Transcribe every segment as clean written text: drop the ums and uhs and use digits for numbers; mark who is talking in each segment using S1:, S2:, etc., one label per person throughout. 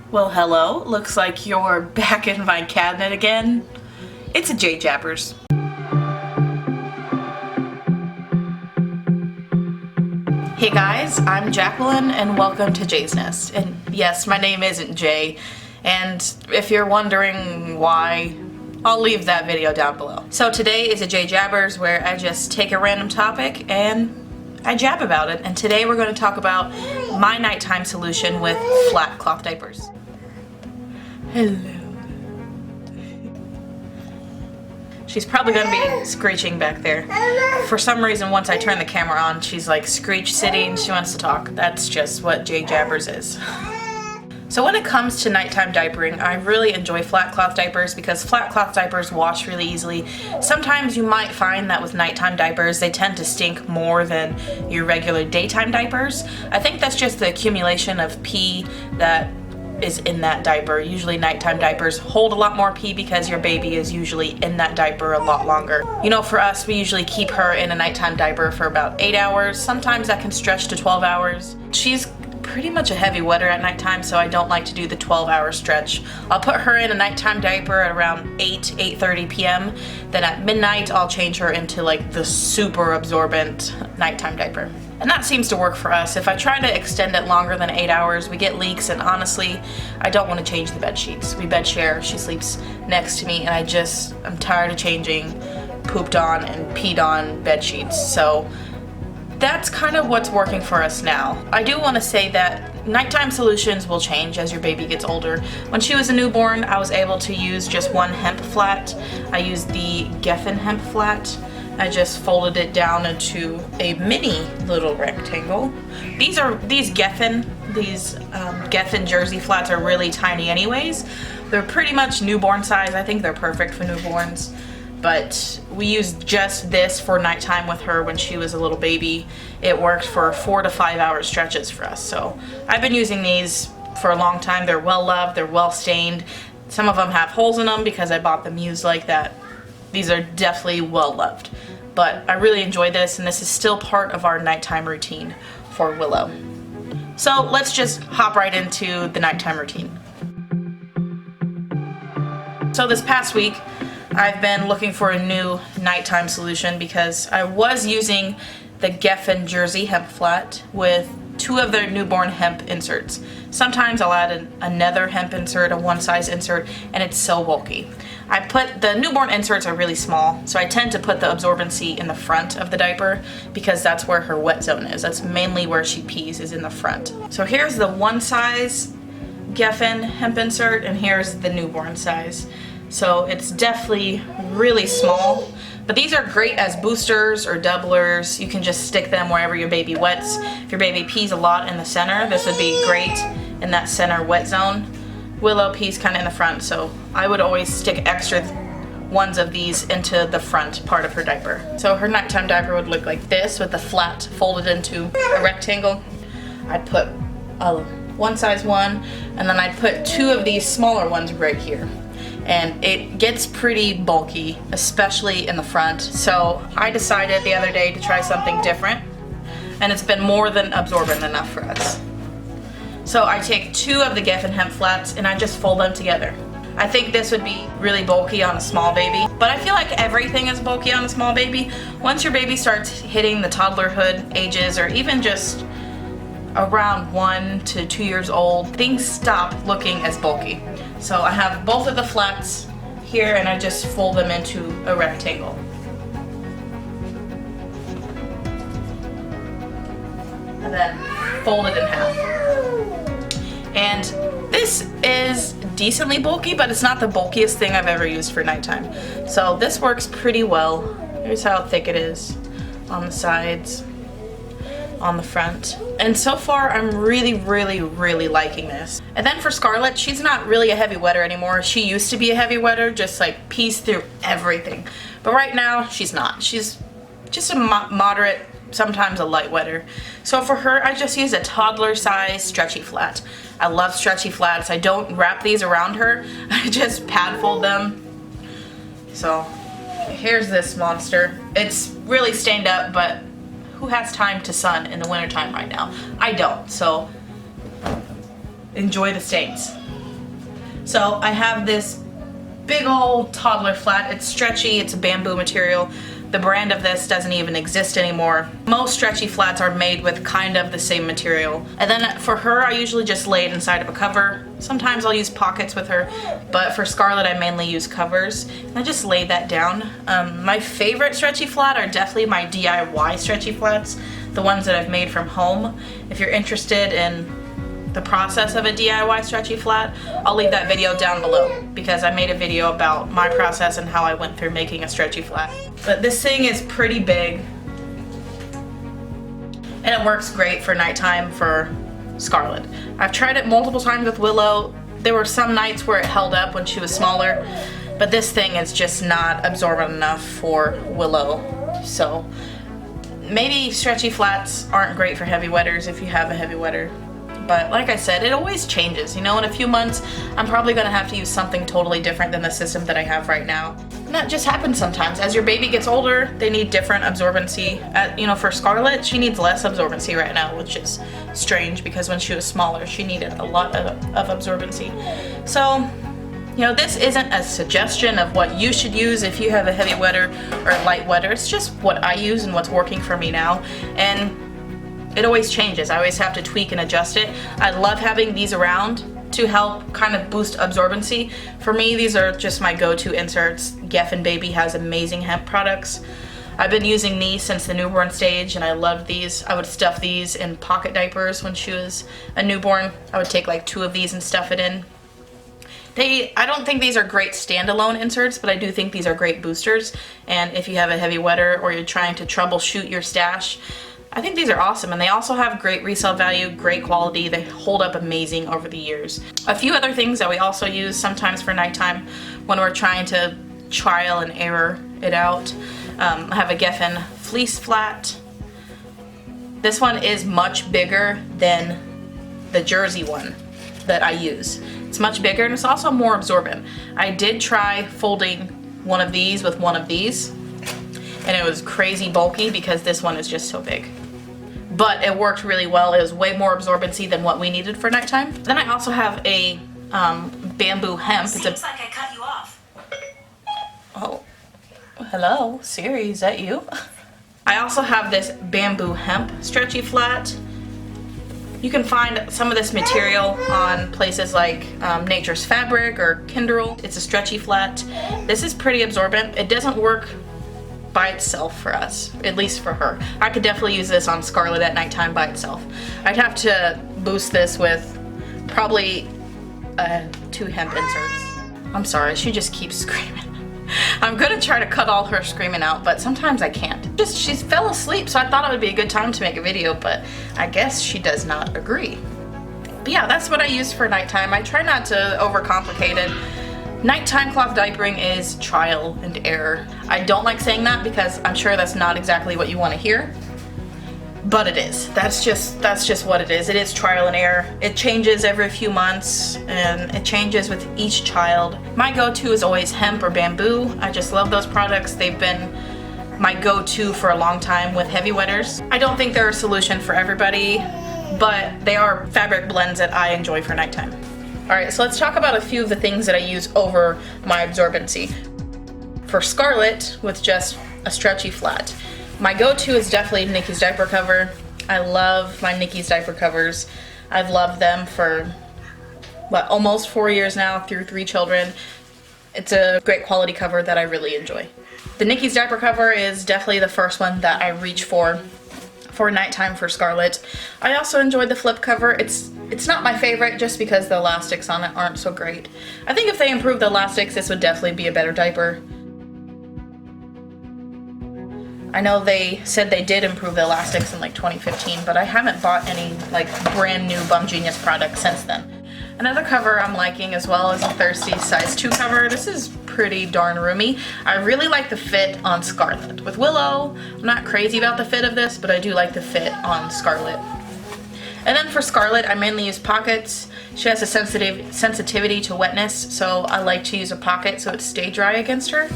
S1: Well, hello. Looks like you're back in my cabinet again. It's a Diapers. Hey guys, I'm Jacqueline and welcome to Jay's Nest. And yes, my name isn't Jay. And if you're wondering why, I'll leave that video down below. So today is a Diapers where I just take a random topic and I jab about it. And today we're going to talk about my nighttime solution with flat cloth diapers. Hello. She's probably going to be screeching back there. For some reason, once I turn the camera on, she's like screech sitting. She wants to talk. That's just what Diapers is. So when it comes to nighttime diapering, I really enjoy flat cloth diapers because flat cloth diapers wash really easily. Sometimes you might find that with nighttime diapers, they tend to stink more than your regular daytime diapers. I think that's just the accumulation of pee that is in that diaper. Usually nighttime diapers hold a lot more pee because your baby is usually in that diaper a lot longer. You know, for us, we usually keep her in a nighttime diaper for about 8 hours. Sometimes that can stretch to 12 hours. She's pretty much a heavy wetter at nighttime, so I don't like to do the 12-hour stretch. I'll put her in a nighttime diaper at around 8:30 p.m. Then at midnight, I'll change her into like the super absorbent nighttime diaper. And that seems to work for us. If I try to extend it longer than 8 hours, we get leaks, and honestly, I don't want to change the bed sheets. We bed share, she sleeps next to me, and I'm tired of changing pooped on and peed on bed sheets. So that's kind of what's working for us now. I do want to say that nighttime solutions will change as your baby gets older. When she was a newborn, I was able to use just one hemp flat. I used the Geffen hemp flat. I just folded it down into a mini little rectangle. These Geffen jersey flats are really tiny anyways. They're pretty much newborn size. I think they're perfect for newborns. But we used just this for nighttime with her when she was a little baby. It worked for 4 to 5 hour stretches for us. So I've been using these for a long time. They're well loved, they're well stained. Some of them have holes in them because I bought them used like that. These are definitely well loved. But I really enjoy this, and this is still part of our nighttime routine for Willow. So let's just hop right into the nighttime routine. So this past week, I've been looking for a new nighttime solution because I was using the Geffen jersey hemp flat with 2 of their newborn hemp inserts. Sometimes I'll add another hemp insert, a one size insert, and it's so bulky. The newborn inserts are really small, so I tend to put the absorbency in the front of the diaper because that's where her wet zone is. That's mainly where she pees, is in the front. So here's the one size Geffen hemp insert, and here's the newborn size. So it's definitely really small, but these are great as boosters or doublers. You can just stick them wherever your baby wets. If your baby pees a lot in the center, this would be great in that center wet zone. Willow pees kind of in the front, so I would always stick extra ones of these into the front part of her diaper. So her nighttime diaper would look like this with the flat folded into a rectangle. I'd put a one size one, and then I'd put 2 of these smaller ones right here. And it gets pretty bulky, especially in the front. So I decided the other day to try something different, and it's been more than absorbent enough for us. So I take 2 of the Geffen hemp flats and I just fold them together. I think this would be really bulky on a small baby, but I feel like everything is bulky on a small baby. Once your baby starts hitting the toddlerhood ages, or even just around 1 to 2 years old, things stop looking as bulky. So I have both of the flats here, and I just fold them into a rectangle. And then fold it in half. And this is decently bulky, but it's not the bulkiest thing I've ever used for nighttime. So this works pretty well. Here's how thick it is on the sides, on the front. And so far I'm really liking this. And then for Scarlett, she's not really a heavy wetter anymore. She used to be a heavy wetter, just like pees through everything. But right now she's not. She's just a moderate, sometimes a light wetter. So for her, I just use a toddler size stretchy flat. I love stretchy flats. I don't wrap these around her. I just pad fold them. So here's this monster. It's really stained up, but who has time to sun in the wintertime right now? I don't, so enjoy the stains. So I have this big old toddler flat. It's stretchy, it's a bamboo material. The brand of this doesn't even exist anymore. Most stretchy flats are made with kind of the same material. And then for her, I usually just lay it inside of a cover. Sometimes I'll use pockets with her, but for Scarlett, I mainly use covers. And I just lay that down. My favorite stretchy flat are definitely my DIY stretchy flats, the ones that I've made from home. If you're interested in the process of a DIY stretchy flat, I'll leave that video down below because I made a video about my process and how I went through making a stretchy flat. But this thing is pretty big and it works great for nighttime for Scarlett. I've tried it multiple times with Willow. There were some nights where it held up when she was smaller, but this thing is just not absorbent enough for Willow. So maybe stretchy flats aren't great for heavy wetters if you have a heavy wetter. But like I said, it always changes. You know, in a few months, I'm probably gonna have to use something totally different than the system that I have right now. And that just happens sometimes. As your baby gets older, they need different absorbency. You know, for Scarlett, she needs less absorbency right now, which is strange because when she was smaller, she needed a lot of absorbency. So, you know, this isn't a suggestion of what you should use if you have a heavy wetter or a light wetter. It's just what I use and what's working for me now. And it always changes. I always have to tweak and adjust it. I love having these around to help kind of boost absorbency. For me, these are just my go-to inserts. Geffen Baby has amazing hemp products. I've been using these since the newborn stage and I loved these. I would stuff these in pocket diapers when she was a newborn. I would take like 2 of these and stuff it in. I don't think these are great standalone inserts, but I do think these are great boosters. And if you have a heavy wetter or you're trying to troubleshoot your stash, I think these are awesome, and they also have great resale value, great quality. They hold up amazing over the years. A few other things that we also use sometimes for nighttime when we're trying to trial and error it out. I have a Geffen fleece flat. This one is much bigger than the jersey one that I use. It's much bigger and it's also more absorbent. I did try folding one of these with one of these, and it was crazy bulky because this one is just so big. But it worked really well. It was way more absorbency than what we needed for nighttime. Then I also have a bamboo hemp.
S2: Seems like I cut you off.
S1: Oh, hello, Siri, is that you? I also have this bamboo hemp stretchy flat. You can find some of this material on places like Nature's Fabric or Kindle. It's a stretchy flat. This is pretty absorbent. It doesn't work by itself for us, at least for her. I could definitely use this on Scarlett at nighttime by itself. I'd have to boost this with probably 2 hemp inserts. I'm sorry, she just keeps screaming. I'm gonna try to cut all her screaming out, but sometimes I can't. She fell asleep, so I thought it would be a good time to make a video, but I guess she does not agree. But yeah, that's what I use for nighttime. I try not to overcomplicate it. Nighttime cloth diapering is trial and error. I don't like saying that because I'm sure that's not exactly what you want to hear, but it is. That's just what it is. It is trial and error. It changes every few months and it changes with each child. My go-to is always hemp or bamboo. I just love those products. They've been my go-to for a long time with heavy wetters. I don't think they're a solution for everybody, but they are fabric blends that I enjoy for nighttime. Alright, so let's talk about a few of the things that I use over my absorbency. For Scarlett, with just a stretchy flat, my go-to is definitely Nikki's diaper cover. I love my Nikki's diaper covers. I've loved them for, almost 4 years now, through 3 children. It's a great quality cover that I really enjoy. The Nikki's diaper cover is definitely the first one that I reach for nighttime for Scarlett. I also enjoyed the flip cover. It's not my favorite just because the elastics on it aren't so great. I think if they improved the elastics, this would definitely be a better diaper. I know they said they did improve the elastics in like 2015, but I haven't bought any like brand new Bum Genius products since then. Another cover I'm liking as well is a Thirsty size 2 cover. This is pretty darn roomy. I really like the fit on Scarlett. With Willow, I'm not crazy about the fit of this, but I do like the fit on Scarlett. And then for Scarlett, I mainly use pockets. She has a sensitivity to wetness, so I like to use a pocket so it stays dry against her.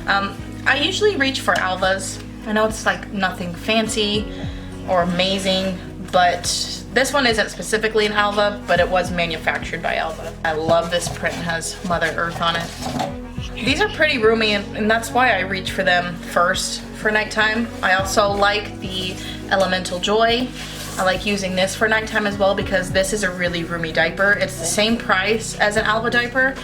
S1: I usually reach for Alvas. I know it's like nothing fancy or amazing, but This one isn't specifically an Alva, but it was manufactured by Alva. I love this print. It has Mother Earth on it. These are pretty roomy, and that's why I reach for them first for nighttime. I also like the Elemental Joy. I like using this for nighttime as well because this is a really roomy diaper. It's the same price as an Alva diaper.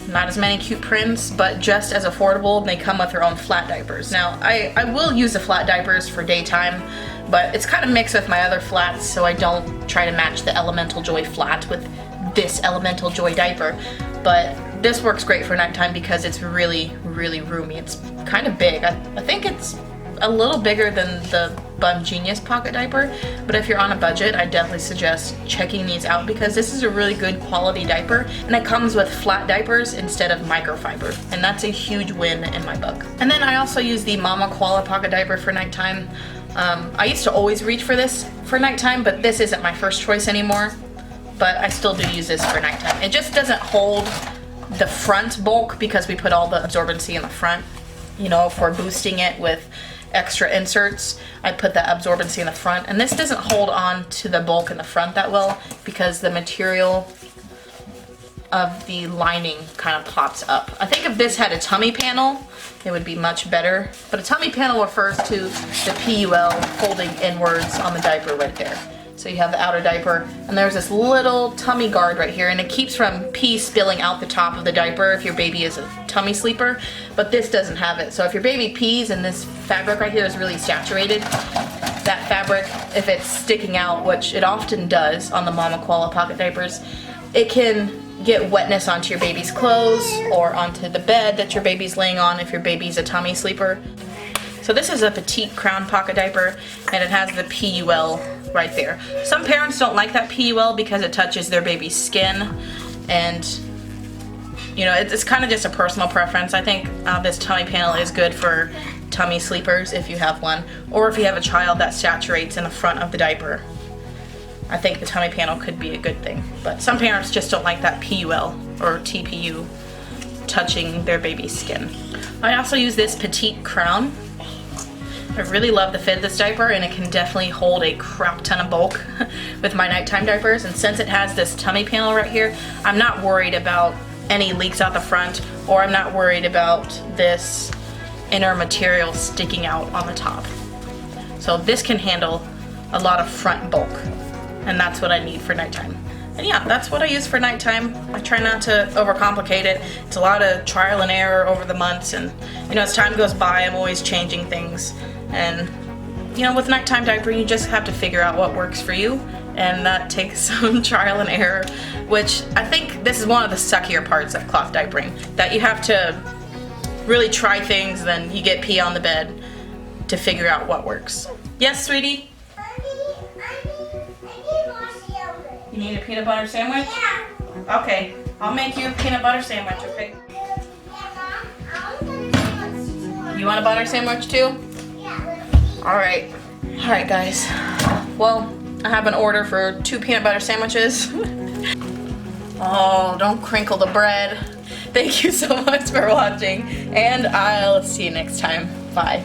S1: Not as many cute prints, but just as affordable. They come with their own flat diapers. Now, I will use the flat diapers for daytime, but it's kind of mixed with my other flats, so I don't try to match the Elemental Joy flat with this Elemental Joy diaper. But this works great for nighttime because it's really, really roomy. It's kind of big. I think it's a little bigger than the Bun Genius pocket diaper, but if you're on a budget, I definitely suggest checking these out because this is a really good quality diaper, and it comes with flat diapers instead of microfiber, and that's a huge win in my book. And then I also use the Mama Koala pocket diaper for nighttime. I used to always reach for this for nighttime, but this isn't my first choice anymore, but I still do use this for nighttime. It just doesn't hold the front bulk because we put all the absorbency in the front. You know, if we're boosting it with extra inserts, I put that absorbency in the front, and this doesn't hold on to the bulk in the front that well because the material of the lining kind of pops up. I think if this had a tummy panel, it would be much better, but a tummy panel refers to the PUL folding inwards on the diaper right there. So you have the outer diaper, and there's this little tummy guard right here, and it keeps from pee spilling out the top of the diaper if your baby is a tummy sleeper, but this doesn't have it. So if your baby pees and this fabric right here is really saturated, that fabric, if it's sticking out, which it often does on the Mama Koala pocket diapers, it can get wetness onto your baby's clothes or onto the bed that your baby's laying on if your baby's a tummy sleeper. So this is a petite crown pocket diaper, and it has the PUL right there. Some parents don't like that PUL because it touches their baby's skin, and you know, it's kind of just a personal preference. I think this tummy panel is good for tummy sleepers if you have one, or if you have a child that saturates in the front of the diaper. I think the tummy panel could be a good thing, but some parents just don't like that PUL or TPU touching their baby's skin. I also use this petite crown. I really love the fit of this diaper, and it can definitely hold a crap ton of bulk with my nighttime diapers, and since it has this tummy panel right here, I'm not worried about any leaks out the front, or I'm not worried about this inner material sticking out on the top. So this can handle a lot of front bulk, and that's what I need for nighttime. And yeah, that's what I use for nighttime. I try not to overcomplicate it. It's a lot of trial and error over the months, and you know, as time goes by, I'm always changing things. And you know, with nighttime diapering, you just have to figure out what works for you, and that takes some trial and error, which I think this is one of the suckier parts of cloth diapering, that you have to really try things, then you get pee on the bed to figure out what works. Yes, sweetie? You need a peanut butter sandwich? Yeah. Okay, I'll make you a peanut butter sandwich, okay? You want a butter sandwich too? Alright. Alright guys. Well, I have an order for 2 peanut butter sandwiches. Oh, don't crinkle the bread. Thank you so much for watching, and I'll see you next time. Bye.